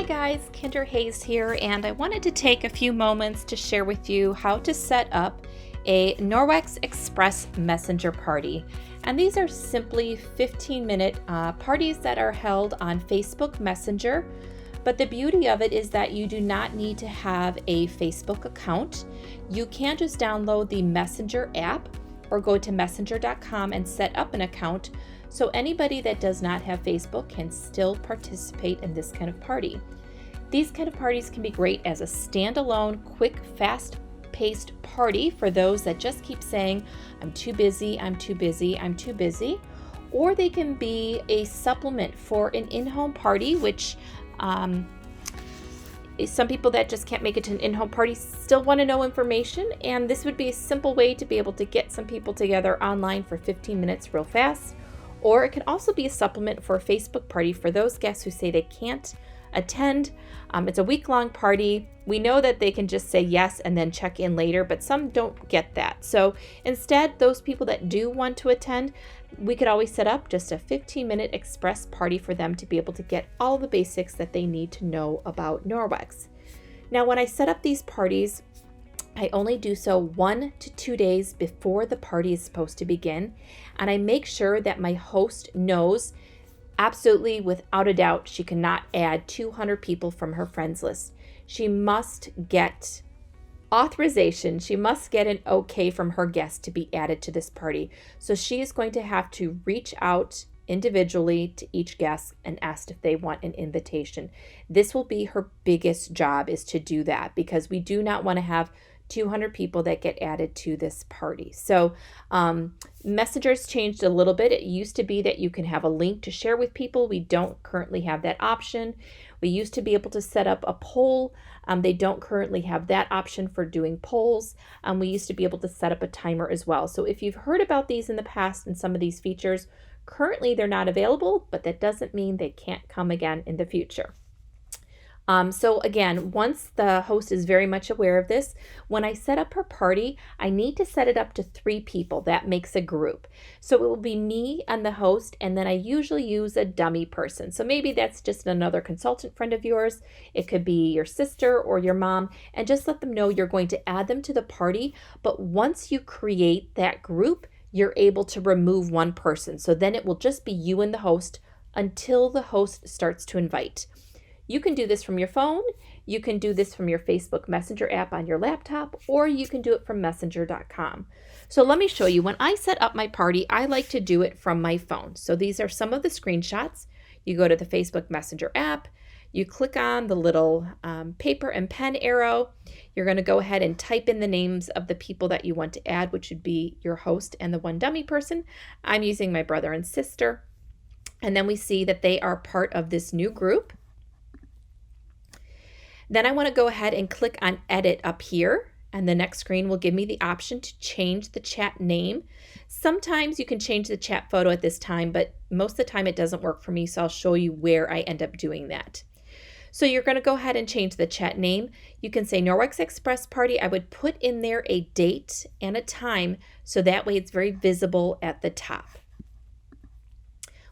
guys, Kinder Hayes here, and I wanted to take a few moments to share with you how to set up a Norwex Express Messenger party. And these are simply 15-minute parties that are held on Facebook Messenger. But the beauty of it is that you do not need to have a Facebook account. You can just download the Messenger app or go to messenger.com and set up an account, so anybody that does not have Facebook can still participate in this kind of party. These kind of parties can be great as a standalone, quick, fast-paced party for those that just keep saying, I'm too busy, I'm too busy, I'm too busy. Or they can be a supplement for an in-home party, which some people that just can't make it to an in-home party still want to know information, and this would be a simple way to be able to get some people together online for 15 minutes real fast. Or it can also be a supplement for a Facebook party for those guests who say they can't attend. It's a week-long party. We know that they can just say yes and then check in later, but some don't get that. So instead, those people that do want to attend, we could always set up just a 15-minute express party for them to be able to get all the basics that they need to know about Norwex. Now, when I set up these parties, I only do so 1 to 2 days before the party is supposed to begin, and I make sure that my host knows absolutely without a doubt she cannot add 200 people from her friends list. She must get authorization, she must get an okay from her guests to be added to this party. So she is going to have to reach out individually to each guest and ask if they want an invitation. This will be her biggest job, is to do that, because we do not want to have 200 people that get added to this party. So Messenger's changed a little bit. It used to be that you can have a link to share with people. We don't currently have that option. We used to be able to set up a poll. They don't currently have that option for doing polls. We used to be able to set up a timer as well. So if you've heard about these in the past and some of these features, currently they're not available, but that doesn't mean they can't come again in the future. So again, once the host is very much aware of this, when I set up her party, I need to set it up to 3 people. That makes a group. So it will be me and the host, and then I usually use a dummy person. So maybe that's just another consultant friend of yours. It could be your sister or your mom, and just let them know you're going to add them to the party. But once you create that group, you're able to remove one person. So then it will just be you and the host until the host starts to invite. You can do this from your phone, you can do this from your Facebook Messenger app on your laptop, or you can do it from messenger.com. So let me show you. When I set up my party, I like to do it from my phone. So these are some of the screenshots. You go to the Facebook Messenger app, you click on the little paper and pen arrow. You're going to go ahead and type in the names of the people that you want to add, which would be your host and the one dummy person. I'm using my brother and sister. And then we see that they are part of this new group. Then I want to go ahead and click on edit up here, and the next screen will give me the option to change the chat name. Sometimes you can change the chat photo at this time, but most of the time it doesn't work for me, so I'll show you where I end up doing that. So you're going to go ahead and change the chat name. You can say Norwex Express Party. I would put in there a date and a time, so that way it's very visible at the top.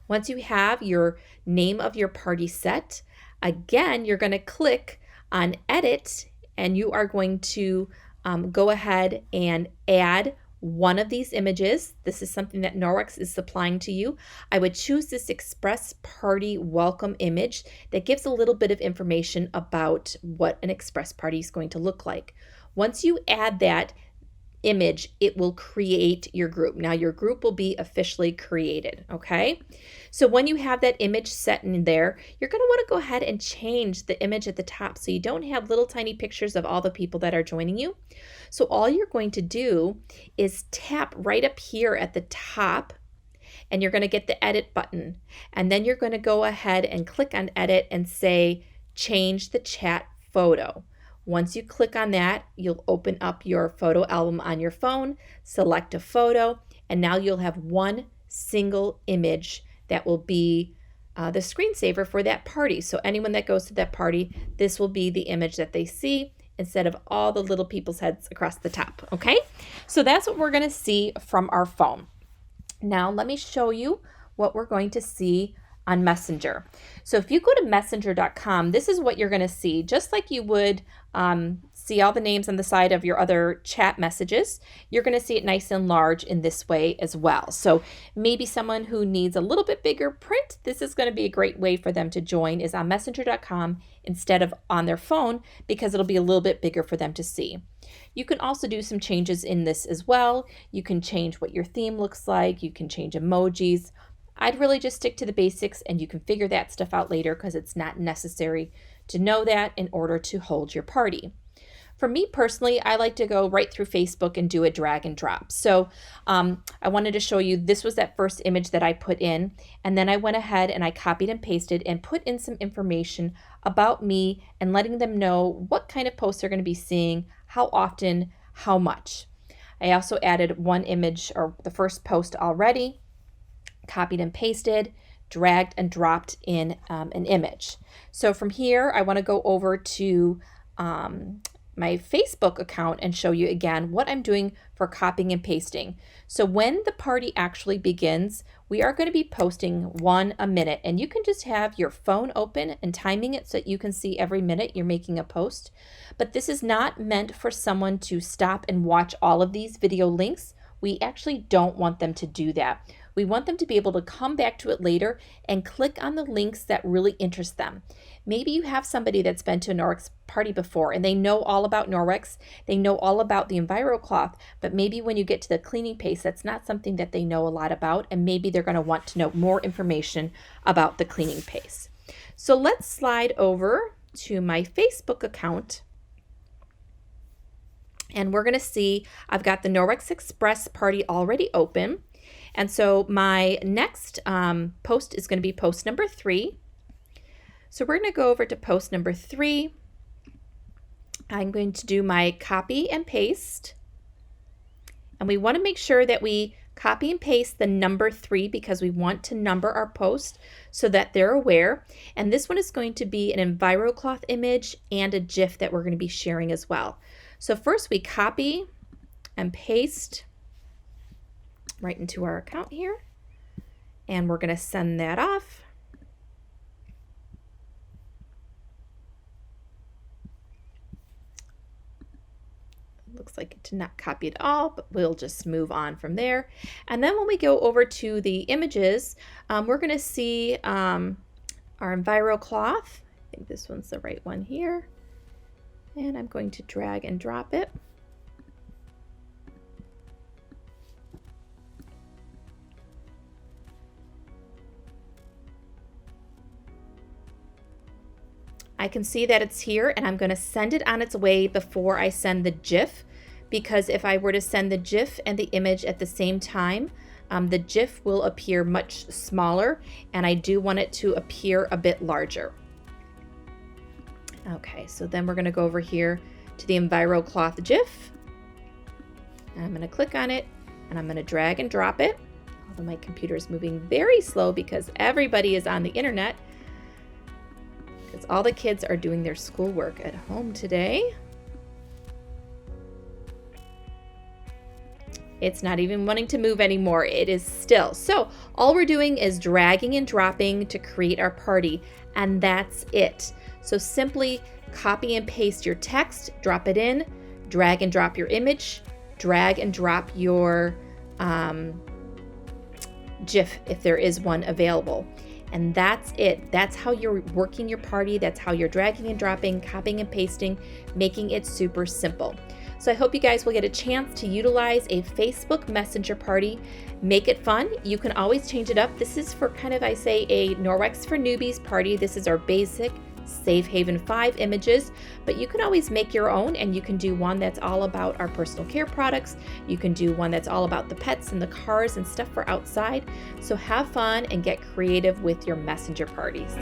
Once you have your name of your party set, again, you're going to click on edit, and you are going to go ahead and add one of these images. This is something that Norwex is supplying to you. I would choose this Express Party welcome image that gives a little bit of information about what an express party is going to look like. Once you add that image, it will create your group. Now your group will be officially created, okay? So when you have that image set in there, you're going to want to go ahead and change the image at the top so you don't have little tiny pictures of all the people that are joining you. So all you're going to do is tap right up here at the top, and you're going to get the edit button. And then you're going to go ahead and click on edit and say change the chat photo. Once you click on that, you'll open up your photo album on your phone, select a photo, and now you'll have one single image that will be the screensaver for that party. So anyone that goes to that party, this will be the image that they see instead of all the little people's heads across the top, okay? So that's what we're gonna see from our phone. Now let me show you what we're going to see on Messenger. So if you go to messenger.com, this is what you're going to see, just like you would see all the names on the side of your other chat messages. You're going to see it nice and large in this way as well. So maybe someone who needs a little bit bigger print, this is going to be a great way for them to join, is on messenger.com instead of on their phone, because it'll be a little bit bigger for them to see. You can also do some changes in this as well. You can change what your theme looks like. You can change emojis. I'd really just stick to the basics, and you can figure that stuff out later because it's not necessary to know that in order to hold your party. For me personally, I like to go right through Facebook and do a drag and drop. So I wanted to show you, this was that first image that I put in, and then I went ahead and I copied and pasted and put in some information about me and letting them know what kind of posts they're going to be seeing, how often, how much. I also added one image, or the first post already, copied and pasted, dragged and dropped in an image. So from here, I want to go over to my Facebook account and show you again what I'm doing for copying and pasting. So when the party actually begins, we are going to be posting 1 a minute, and you can just have your phone open and timing it so that you can see every minute you're making a post. But this is not meant for someone to stop and watch all of these video links. We actually don't want them to do that. We want them to be able to come back to it later and click on the links that really interest them. Maybe you have somebody that's been to a Norwex party before and they know all about Norwex, they know all about the EnviroCloth, but maybe when you get to the cleaning paste, that's not something that they know a lot about, and maybe they're going to want to know more information about the cleaning paste. So let's slide over to my Facebook account, and we're going to see I've got the Norwex Express party already open. And so my next post is going to be post number 3. So we're going to go over to post number 3. I'm going to do my copy and paste. And we want to make sure that we copy and paste the number 3 because we want to number our post so that they're aware. And this one is going to be an EnviroCloth image and a GIF that we're going to be sharing as well. So first we copy and paste right into our account here, and we're going to send that off. Looks like it did not copy at all, but we'll just move on from there. And then when we go over to the images, we're going to see our EnviroCloth. I think this one's the right one here. And I'm going to drag and drop it. I can see that it's here, and I'm going to send it on its way before I send the GIF, because if I were to send the GIF and the image at the same time, the GIF will appear much smaller, and I do want it to appear a bit larger. Okay, so then we're going to go over here to the EnviroCloth GIF. I'm going to click on it, and I'm going to drag and drop it. Although my computer is moving very slow because everybody is on the internet, because all the kids are doing their schoolwork at home today. It's not even wanting to move anymore. It is still. So all we're doing is dragging and dropping to create our party, and that's it. So simply copy and paste your text, drop it in, drag and drop your image, drag and drop your GIF if there is one available. And that's it. That's how you're working your party. That's how you're dragging and dropping, copying and pasting, making it super simple. So I hope you guys will get a chance to utilize a Facebook Messenger party. Make it fun. You can always change it up. This is for kind of, I say, a Norwex for Newbies party. This is our basic Safe Haven 5 images, but you can always make your own, and you can do one that's all about our personal care products. You can do one that's all about the pets and the cars and stuff for outside. So have fun and get creative with your messenger parties.